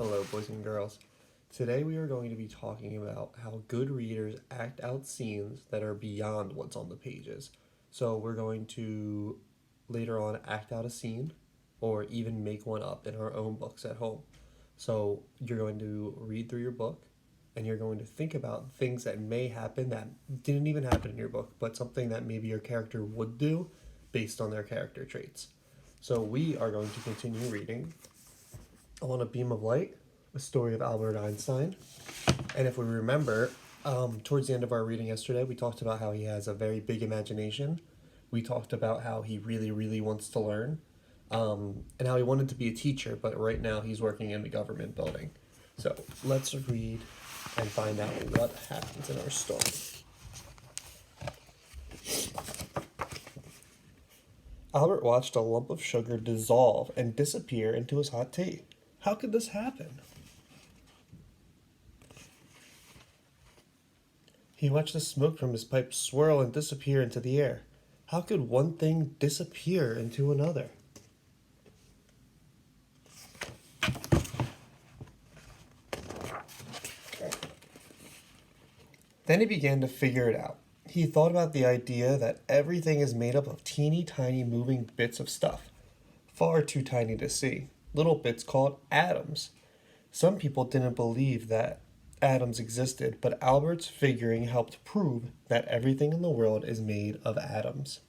Hello, boys and girls. Today we are going to be talking about how good readers act out scenes that are beyond what's on the pages. So we're going to later on act out a scene or even make one up in our own books at home. So you're going to read through your book and you're going to think about things that may happen that didn't even happen in your book, but something that maybe your character would do based on their character traits. So we are going to continue reading On a Beam of Light, a story of Albert Einstein. And if we remember, towards the end of our reading yesterday, we talked about how he has a very big imagination. We talked about how he really, really wants to learn, and how he wanted to be a teacher, but right now he's working in the government building. So let's read and find out what happens in our story. Albert watched a lump of sugar dissolve and disappear into his hot tea. How could this happen? He watched the smoke from his pipe swirl and disappear into the air. How could one thing disappear into another? Then he began to figure it out. He thought about the idea that everything is made up of teeny tiny moving bits of stuff, far too tiny to see, little bits called atoms. Some people didn't believe that atoms existed, but Albert's figuring helped prove that everything in the world is made of atoms.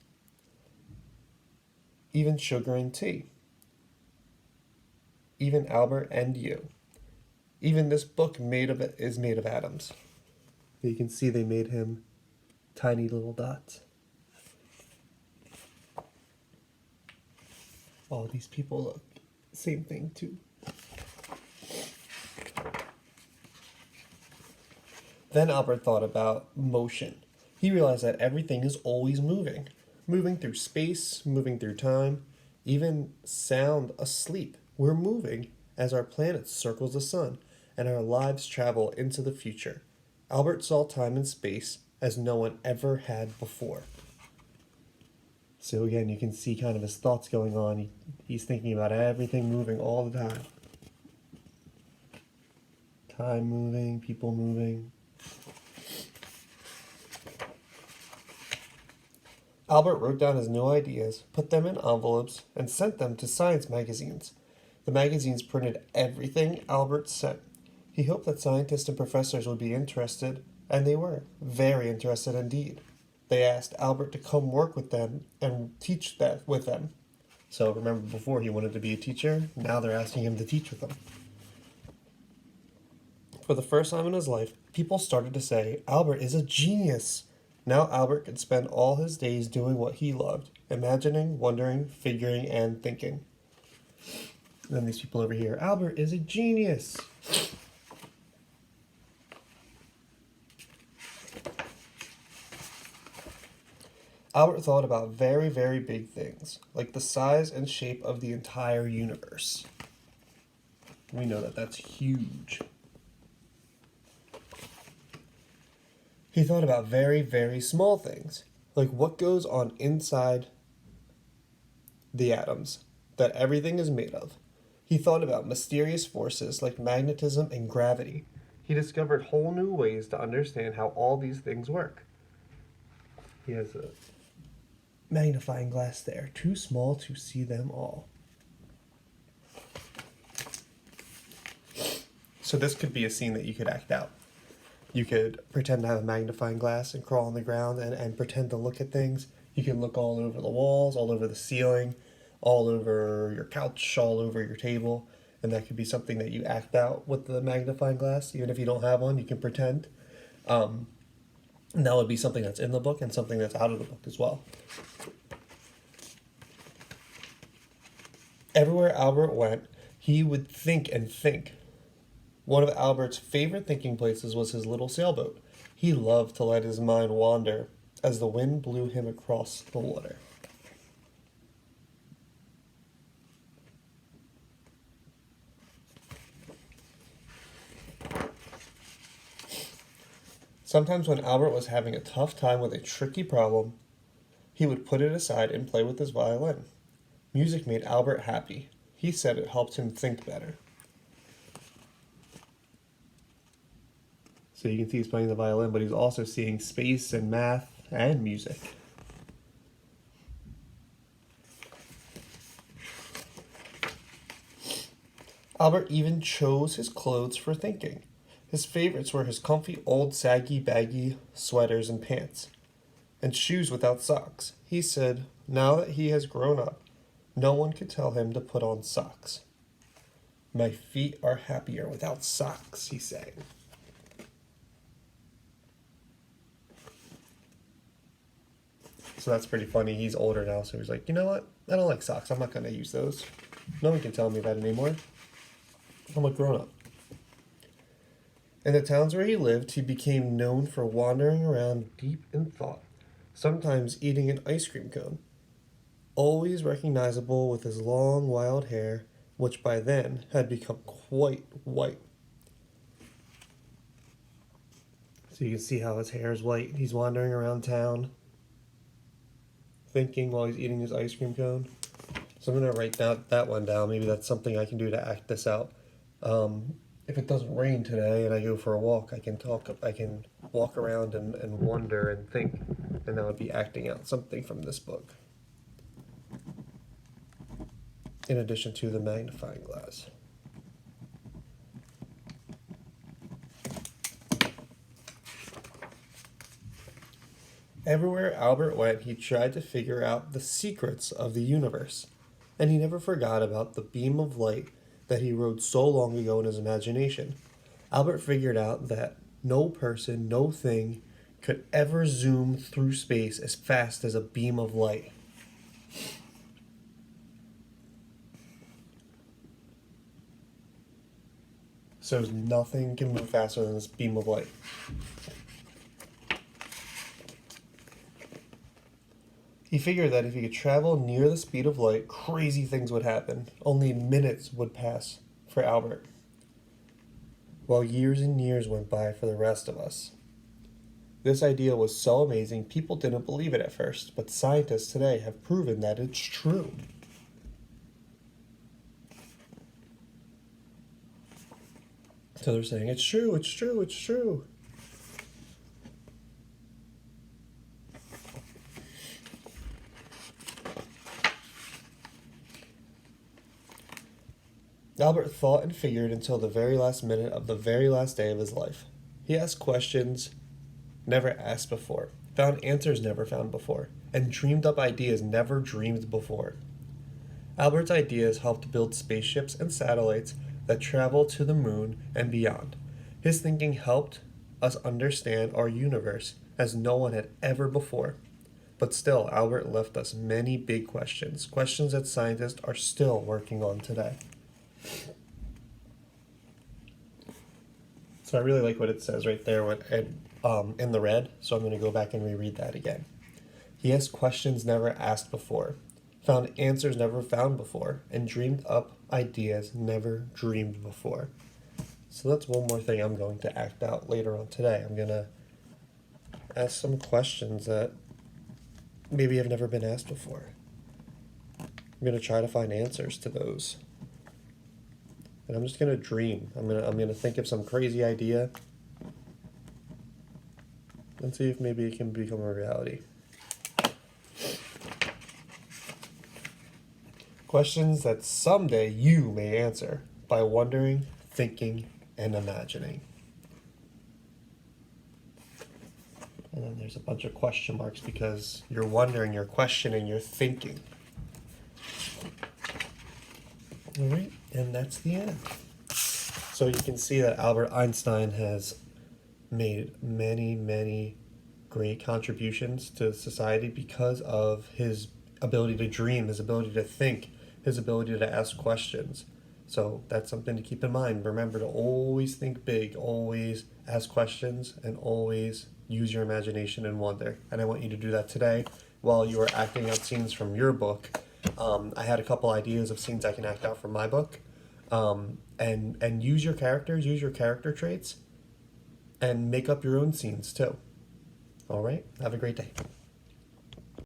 Even sugar and tea. Even Albert and you. Even this book is made of atoms. You can see they made him tiny little dots. All these people look same thing too. Then Albert thought about motion. He realized that everything is always moving, moving through space, moving through time, even sound asleep. We're moving as our planet circles the sun and our lives travel into the future. Albert saw time and space as no one ever had before. So again, you can see kind of his thoughts going on. He's thinking about everything moving all the time. Time moving, people moving. Albert wrote down his new ideas, put them in envelopes, and sent them to science magazines. The magazines printed everything Albert said. He hoped that scientists and professors would be interested, and they were, very interested indeed. They asked Albert to come work with them and teach that with them. So remember before he wanted to be a teacher, now they're asking him to teach with them. For the first time in his life, people started to say, Albert is a genius. Now Albert could spend all his days doing what he loved, imagining, wondering, figuring, and thinking. And then these people over here, Albert is a genius. Albert thought about very, very big things, like the size and shape of the entire universe. We know that that's huge. He thought about very, very small things, like what goes on inside the atoms that everything is made of. He thought about mysterious forces like magnetism and gravity. He discovered whole new ways to understand how all these things work. He has a magnifying glass there, too small to see them all. So this could be a scene that you could act out. You could pretend to have a magnifying glass and crawl on the ground and pretend to look at things. You can look all over the walls, all over the ceiling, all over your couch, all over your table. And that could be something that you act out with the magnifying glass. Even if you don't have one, you can pretend. And that would be something that's in the book and something that's out of the book as well. Everywhere Albert went, he would think and think. One of Albert's favorite thinking places was his little sailboat. He loved to let his mind wander as the wind blew him across the water. Sometimes when Albert was having a tough time with a tricky problem, he would put it aside and play with his violin. Music made Albert happy. He said it helped him think better. So you can see he's playing the violin, but he's also seeing space and math and music. Albert even chose his clothes for thinking. His favorites were his comfy old saggy baggy sweaters and pants, and shoes without socks. He said, now that he has grown up, no one could tell him to put on socks. My feet are happier without socks, he sang. So that's pretty funny. He's older now, so he's like, you know what? I don't like socks. I'm not going to use those. No one can tell me that anymore. I'm a grown up. In the towns where he lived, he became known for wandering around deep in thought, sometimes eating an ice cream cone. Always recognizable with his long, wild hair, which by then had become quite white. So you can see how his hair is white. He's wandering around town, thinking while he's eating his ice cream cone. So I'm going to write that one down. Maybe that's something I can do to act this out. If it doesn't rain today and I go for a walk, I can walk around and wonder and think, and that would be acting out something from this book. In addition to the magnifying glass. Everywhere Albert went, he tried to figure out the secrets of the universe, and he never forgot about the beam of light that he rode so long ago in his imagination. Albert figured out that no person, no thing could ever zoom through space as fast as a beam of light. So nothing can move faster than this beam of light. He figured that if he could travel near the speed of light, crazy things would happen. Only minutes would pass for Albert, while years and years went by for the rest of us. This idea was so amazing, people didn't believe it at first, but scientists today have proven that it's true. So they're saying, it's true, it's true, it's true. Albert thought and figured until the very last minute of the very last day of his life. He asked questions never asked before, found answers never found before, and dreamed up ideas never dreamed before. Albert's ideas helped build spaceships and satellites that travel to the moon and beyond. His thinking helped us understand our universe as no one had ever before. But still, Albert left us many big questions, questions that scientists are still working on today. So I really like what it says right there in the red, so I'm going to go back and reread that again. He asked questions never asked before, found answers never found before, and dreamed up ideas never dreamed before. So that's one more thing I'm going to act out later on today. I'm going to ask some questions that maybe have never been asked before. I'm going to try to find answers to those. And I'm just going to dream. I'm going to think of some crazy idea and see if maybe it can become a reality. Questions that someday you may answer by wondering, thinking, and imagining. And then there's a bunch of question marks because you're wondering, you're questioning, you're thinking. All right, and that's the end. So you can see that Albert Einstein has made many, many great contributions to society because of his ability to dream, his ability to think, his ability to ask questions. So that's something to keep in mind. Remember to always think big, always ask questions, and always use your imagination and wonder. And I want you to do that today while you are acting out scenes from your book. I had a couple ideas of scenes I can act out from my book. And use your characters, use your character traits, and make up your own scenes too. All right, have a great day.